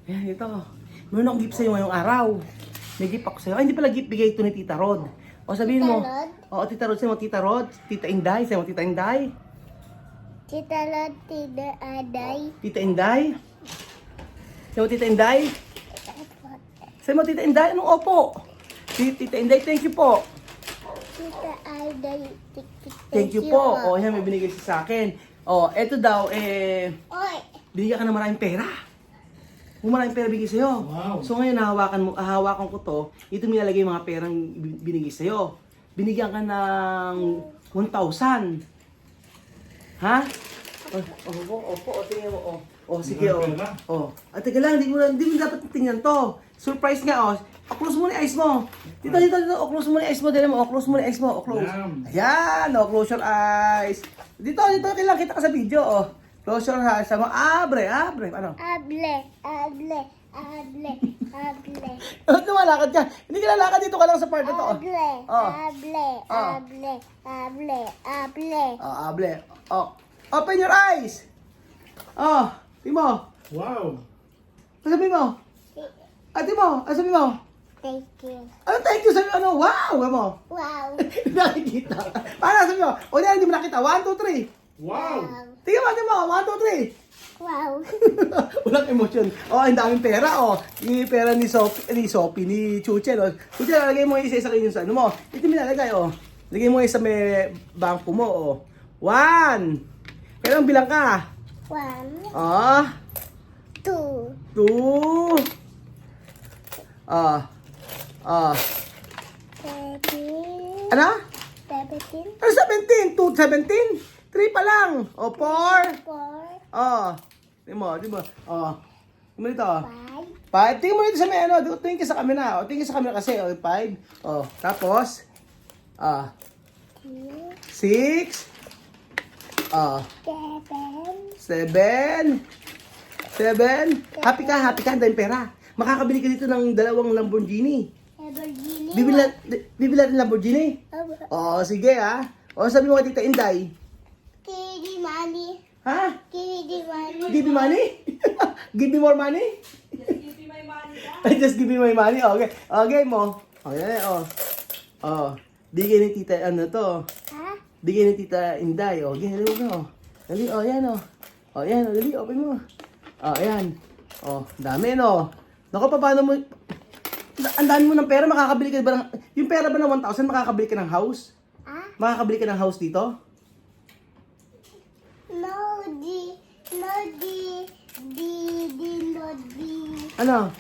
Ayan, ito. Meron akong gift sa'yo ngayong araw. May gift ako sa'yo. Ay, hindi pala gift, bigay ito ni Tita Rod. O, sabihin mo. Tita Rod? Oo, Tita Rod. Sa'yo mo, Tita Rod. Tita Inday. Sa'yo mo, Tita Inday. Tita Rod, Tita Aday. Tita Inday. Sa'yo mo, Tita Inday. Sa'yo mo, Tita Inday. Anong opo? Tita Inday, thank you po. Tita Aday. Thank you po. O, yan, may binigay siya sa akin. O, eto daw, Oy! binigyan ka ng maraming pera. Kung maraming pera bigay sa'yo. Wow. So ngayon, hahawakan ko to. Ito nilalagay yung mga perang binigay sa'yo. Binigyan ka ng 1,000. Ha? Opo, tingnan mo. Sige, teka lang, hindi mo dapat tingnan to. Surprise nga, close mo na yung eyes mo. Dito, close mo na yung eyes mo. Dito mo, close mo na yung eyes mo. Close. Ayan, close your eyes. Dito, kailangan kita ka sa video, Close your eyes. Abre. Ano? Able. Lumalakad ka. Hindi ka lalakad dito ka lang sa part na to. Able. Open your eyes. Tingin mo. Wow. Sabi mo. Tingin mo. Sabi mo. Thank you. Ano thank you? Sabi mo, ano? Wow! Sabi mo. Wow. Nakikita. Paano sabi mo? O hindi mo nakita. 1, 2, 3. Wow. Tingin mo. 1, 2, 3. Wow. Walang emosyon. Ang daming pera, Yung pera ni Sophie, ni Chuchen, Chuchen, lagay mo isa-isa kayo sa ano mo. Ito minalagay, Lagay mo isa may bangko mo, 1. Kailang bilang ka? 1, 2, 2. 13, Ano? 17, Ano 17? 2, 17? 3 pa lang. 4. 4, Di mo. Tingin mo dito, 5, 5. Tingin mo dito sa may tingin ka sa camera. Tingin sa camera kasi, 5. Tapos, 6. 7. Happy ka, ang daming pera. Makakabili ka dito ng 2 Lamborghini. Lamborghini. Bibili natin Lamborghini? Sige sabi mo kay Tita Inday. Kiri money. Ha? Kiri money. Give me money? Give me more money? Just give me my money. Okay. Okay mo. Okay, bigay ni Tita, to. Ha? Bigay ni Tita Inday. Okay, dali mo. Dali, yan, yan, dali, open mo. Ayan. Dami, Naku, paano mo, ang dami mo ng pera, makakabili ka ba ng, yung pera ba ng 1,000, makakabili ka ng house? Ha? Makakabili ka ng house dito? No, Ano?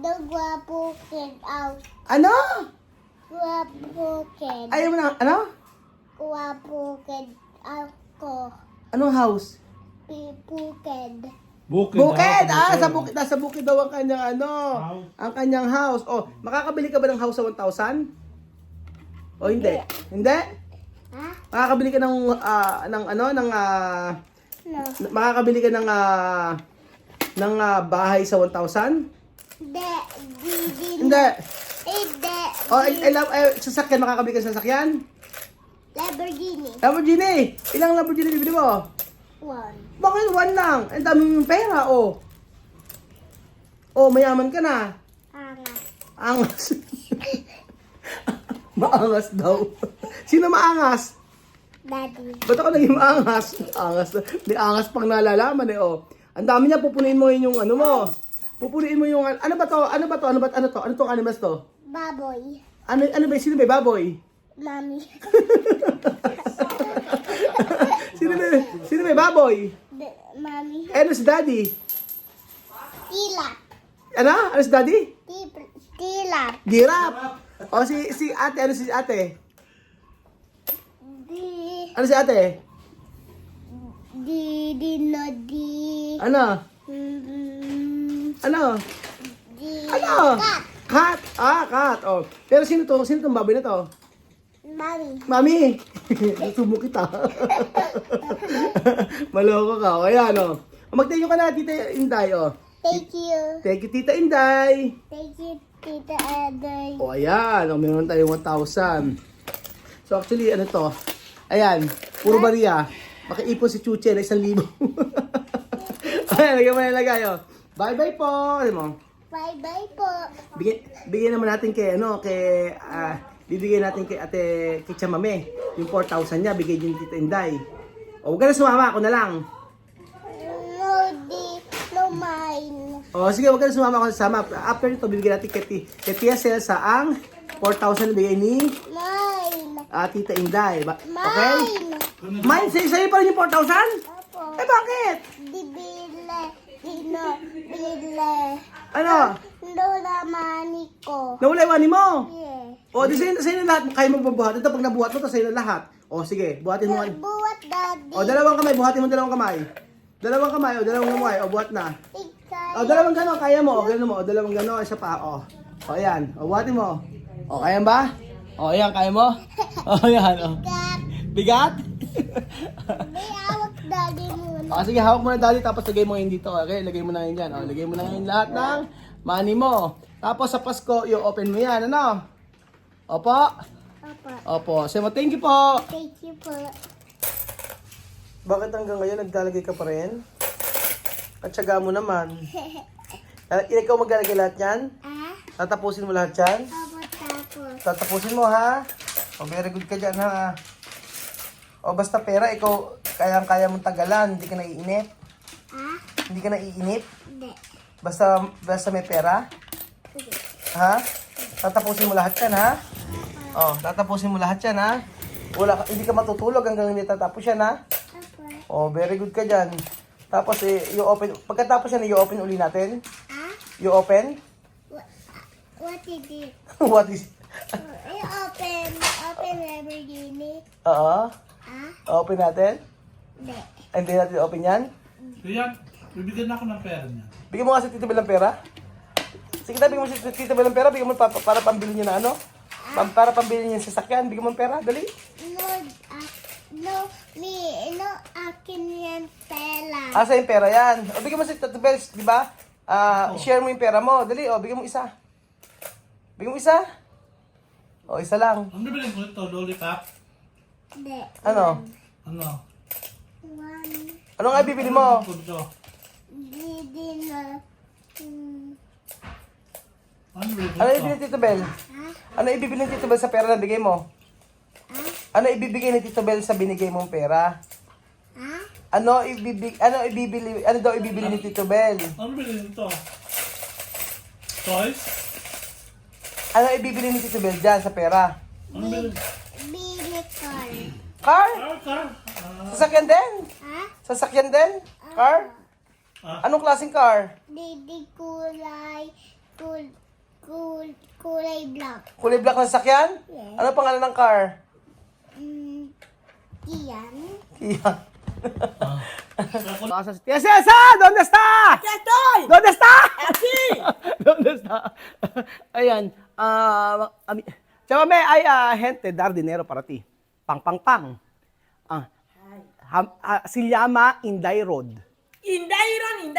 no guwapo kid out. Ano? Guwapo kid. Ayaw mo na, ano? Guwapo kid out ko. Anong house? Pukid. Bukid! Sa bukid, nasa bukid daw ang kanyang House. ang kanyang house. Makakabili ka ba ng house sa 1,000? Hindi? Hindi? Ha? Makakabili ka ng No. makakabili ka ng bahay sa 1,000? Hindi. Hindi. Hindi. Sasakyan, makakabili ka ng sasakyan? Lamborghini. Lamborghini! Ilang Lamborghini bibili mo? 1. Bakit 1 lang? Ang dami mong pera, mayaman ka na. Angas. Angas. Maangas daw. Sino maangas? Daddy. Ba't ako naging maangas? Angas. May angas pang nalalaman, Ang dami niya, pupunin mo yung ano mo. Pupunin mo yung, ano ba to? Ano tong animals to? Baboy. Ano ba? Sino ba baboy? Mommy. Sino ba baboy? Mommy. Ano si daddy? Tila. Ano si daddy? Tila. Giraffe. Si ate, ano si ate? Di. Ano si ate? No. Ano? Ano? Di. Ano? Cat. Cat. Pero sino tong baboy na to? Mommy. Mami! Sumo kita. Maloko ka. Ayan, Mag-thank you ka na, Tita Inday, Thank you. Thank you, Tita Inday. Thank you, Tita Aday. Ayan. Meron tayong 1,000. So, actually, to? Ayan. Puro bariya. Makiipon si Chuche na 1,000. Ayan, lagyan mo na ilagay, oh. Bye-bye po. Ano mo? Bye-bye po. Bigyan naman natin kay, bibigyan natin kay Ate Kitcha Mame. Yung 4,000 niya, bigay din Tita Inday. O, huwag ka na sumama, ako na lang. No, no mine. O, sige, huwag ka na sumama, ako na sama. After ito, bibigyan natin kay Tia Celsa ang 4,000 na bigay ni Mine. Tita Inday. Okay? Mine. Mine, sa'yo pa rin yung 4,000? Opo. Eh, bakit? Bibili. Bili. Ano? Lola mani ko. Nawala yung money mo? Yeah. O, di sa'yo na lahat. Kaya mo bubuhat. Ito, pag nabuhat mo, ito sa'yo na lahat. O, sige, buhatin mo. Buwat daddy. O, dalawang kamay. Buhatin mo dalawang kamay. Dalawang kamay. O, buhat na. O, dalawang gano'n. Kaya mo. O, gano'n mo. O, dalawang gano'n. Isa pa. O, ayan. O, buhatin mo. O, kaya ba? O, ayan. Kaya mo? O, ayan. O. Kat. Bigat? May awak daddy muna. O, sige, hawak mo na dali. Tapos lagay mo ngayon dito. Okay, lagay mo na ngayon dyan. O, lagay mo na ngayon lahat ng money mo. Tapos sa Pasko, i-open mo yan. Ano? Opo? Opo. Opo. Say mo, thank you po. Thank you po. Bakit hanggang ngayon naglalagay ka pa rin? At syaga mo naman. Ikaw maglalagay lahat yan? Tatapusin mo lahat yan? Opo tapos. Tatapusin mo ha? O, very good ka dyan ha? O, basta pera, ikaw kayang-kaya mong tagalan. Hindi ka naiinip? Hindi ka naiinip? Hindi. Basta may pera? Ha? Tatapusin mo lahat yan ha? O, tatapusin mo lahat yan ha? Hindi ka matutulog hanggang hindi tatapos yan ha? Opo. Oh, very good ka dyan. Tapos, i-open. Pagkatapos yan, i-open uli natin. I-open? What is it? What is... Open Lamborghini. Oo. Open natin? Hindi. Hindi natin open yan? Kaya, bibigyan ako ng pera niya. Bigyan mo nga si Tito Bel ng pera. Sige na, bigyan mo si Tito Bel ng pera. Bigyan mo para pambili niya na ano? Para pambili niya yung sasakyan. Bigyan mo ng pera. Dali. No, akin yan pera. Asa yung pera yan? O, bigyan mo si Tito Bel, di ba? Share mo yung pera mo. Dali, o, bigyan mo isa. Bigyan mo isa. O, isa lang. Ang bibilin ko ito, lollipop. Hindi. Ano? Ano? One. Ano nga bibili mo? Ano ito? Hindi na. Ano bibilin Ano ito? ibibili ni Tito Bel? Ano ibibili ni Tito Bel sa pera na bigay mo? Ano ibibigay ni Tito Bel sa binigay mong pera? Ano daw ibibili ni Tito Bel? Ano bibilin ito? Toys? Ano ibibili ni Tito Bel dyan sa pera? Ano bibilin? Bili car. Car? Car? Sasakyan din? Sasakyan din? Car? Ah. Anong klaseng car? Hindi kulay black. Kulay black na sasakyan? Yes. Ano pangalan ng car? Iyan. Kia. Ah. Tia Cesa! ¿Dónde está? ¡Aquí estoy! ¿Dónde está? ¡Aquí! ¿Dónde está? Ayan. Chavame, hay gente dar dinero para ti. Pang. Se llama Inday Road. Indairon.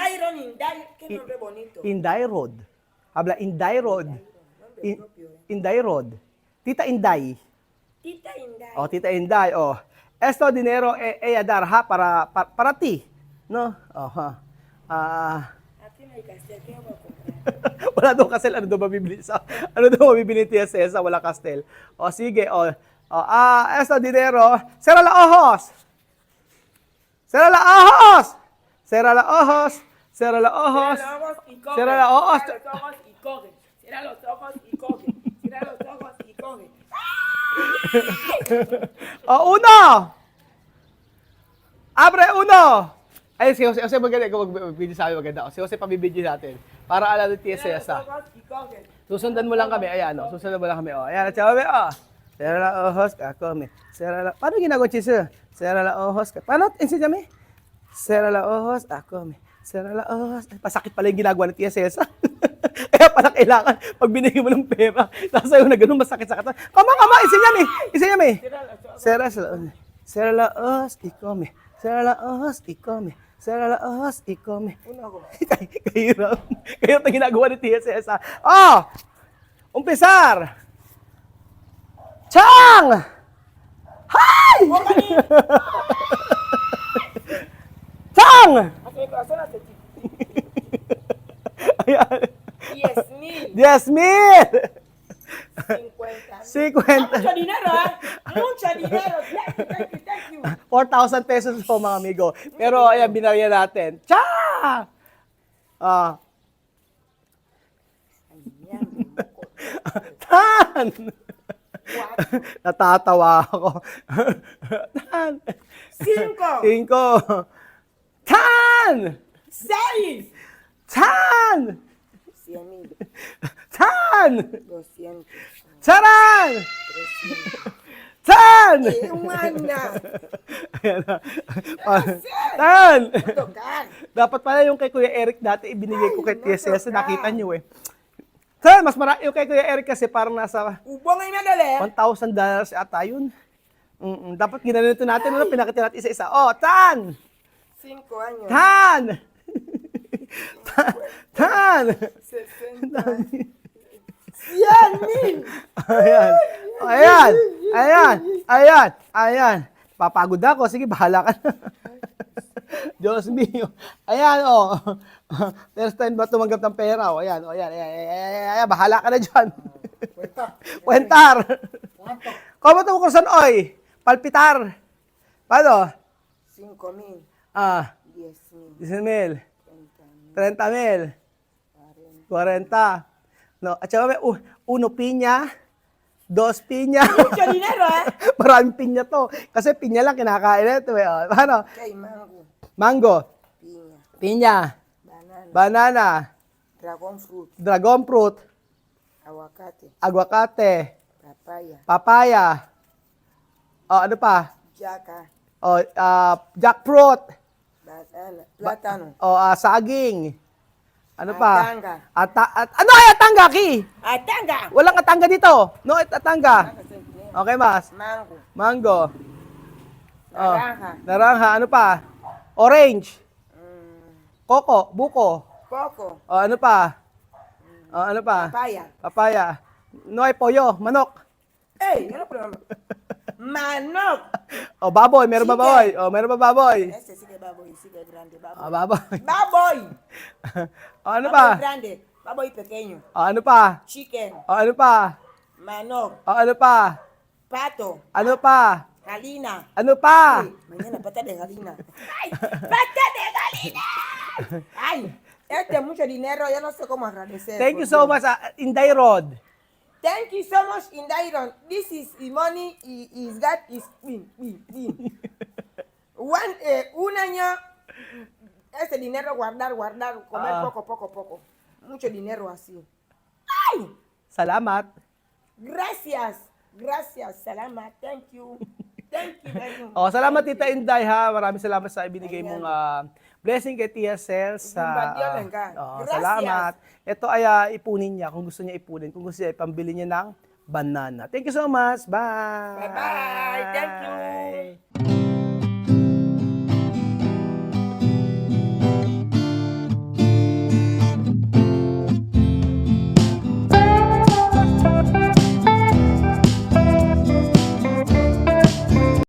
Qué nombre bonito. Inday Road. Habla Inday Road. Inday Road. Tita Inday. Tita Inday. Oh, Tita Inday. Oh. Esto dinero ella dar ha para ti. No? Oh, ha. Aquí no hay castel, ¿qué voy a comprar? Wala daw kastel, ano daw mabibili ni Tia Cesa, wala kastel. O sige, esto dinero, cierra los ojos. Cierra los ojos. Cierra los ojos. Cierra los ojos. Cierra los ojos y coge. Cierra los ojos. Cierra los ojos y coge. Cierra los ojos y coge. Uno. Abre uno. Ay, si Jose maganda. Ikaw mag-video sa amin maganda. Si Jose pabibidyo natin. Para alam ni Tia Cierra Cesa. los ojos y coge. Susundan mo lang kami. Ayan, susundan mo lang kami. Ayan, chabe, Cierra los ojos, come. Paano ginagawa, Chisa? Cierra los ojos. Paano? Enséñame. Cierra los ojos, come. Cierra los ojos. Pasakit pala yung ginagawa ni Tia Cesa. Kaya pala kailangan, pag binigay mo ng pera, tapos sa'yo na ganun, masakit-sakit. Kama, enséñame. Cierra los ojos y come. Cierra los ojos y come. Cierra los ojos y come. Kahirap. Kahirap na ginagawa ni Tia Cesa. Umpesar! Chang! Hi! Chang! Hasta mi corazón hace chic. Ayan. 10,000. 10,000! 50,000. 50. Mucho dinero, ¿eh? Mucho dinero. Thank you. 4,000 pesos po mga amigo. Pero ayan, binarya natin. Cha! Ah. Tan! Natatawa ako. Tan! 5, 5. Tan! 6, Tan! 100,000, Tan! 200, Charan! 300. Tan! Humana. Ayan na. Tan! Tocar. Dapat pala yung kay Kuya Eric dati ibinigay ko kay TSS. Nakita nyo eh. Tan, mas marami yung kay Kuya Eric kasi parang nasa Ubong ay nadali. $1,000 ata yun. Dapat ginanito natin, ano, pinakita natin isa-isa. Oh, Tan! 5 años. Tan! Tan! 60. 100,000. Ayan. Ayan. Ayan. Ayan. Ayan. Papagod ako. Sige, bahala ka na. Diyos mio. Ayan, oh. First time ba tumanggap ng pera? Oh, ayan. Oh, ayan. Ayan. Ayan. Ayan. Bahala ka na dyan. Puentar. Como tu kursan oy? Palpitar. Paano? 5,000, Ah, 10,000, 10,000. 30,000. 40. No, at saka may uno pinya, dos pinya. Mucho dinero, ¿eh? Maraming pinya to. Kasi pinya lang kinakain ito. Eh. Oh, ano? Hay mango, Mango, piña, pinya, banana, banana, dragon fruit, dragon fruit, aguacate, aguacate, papaya, papaya. Oh, ano pa? jaca, Oh, jackfruit. banana, plátano, Oh, saging. Ano pa? atanga, Ano ay atanga, Ki? atanga, Walang atanga dito. No, atanga. Okay, mas. mango, Mango. Oh, naranja, naranja. Ano pa? Orange. Coco. Buko. coco, Oh, ano pa? Oh, ano pa? papaya. Papaya. No ay pollo. Manok. ¡Ey! Yo no problema. Manok. Oh, baboy. Meron ba Chicken. baboy? Oh, meron ba baboy? Ese sí que es baboy, sí que es grande. Oh, Baboy. baboy. Baboy. Oh, ano Baboy pa? grande. Baboy pequeño. Oh, ano pa? Chicken. Oh, ano pa? Manok. Oh, ano pa? Pato. Ano pa? Galina. Ano pa? Ay, mañana pata de galina. ¡Ay! ¡Pata de galina! ¡Ay! Este es mucho dinero, yo no sé cómo agradecer. Thank you por so Dios. much, Inday Rod. Thank you so much, Indairon. This is the money is got is win. Un año, ese dinero guardar, comer poco. Mucho dinero así. ¡Ay! Salamat. Gracias, salamat. Thank you very much. Oh, salamat Tita Inday ha. Maraming salamat sa ibinigay mong blessing kay Tia Cel sa Bumbadyolan ka. Gracias. salamat. Ito ay ipunin niya kung gusto niya ipunin, kung gusto niya ipambili niya ng banana. Thank you so much. Bye. Bye-bye. Thank you.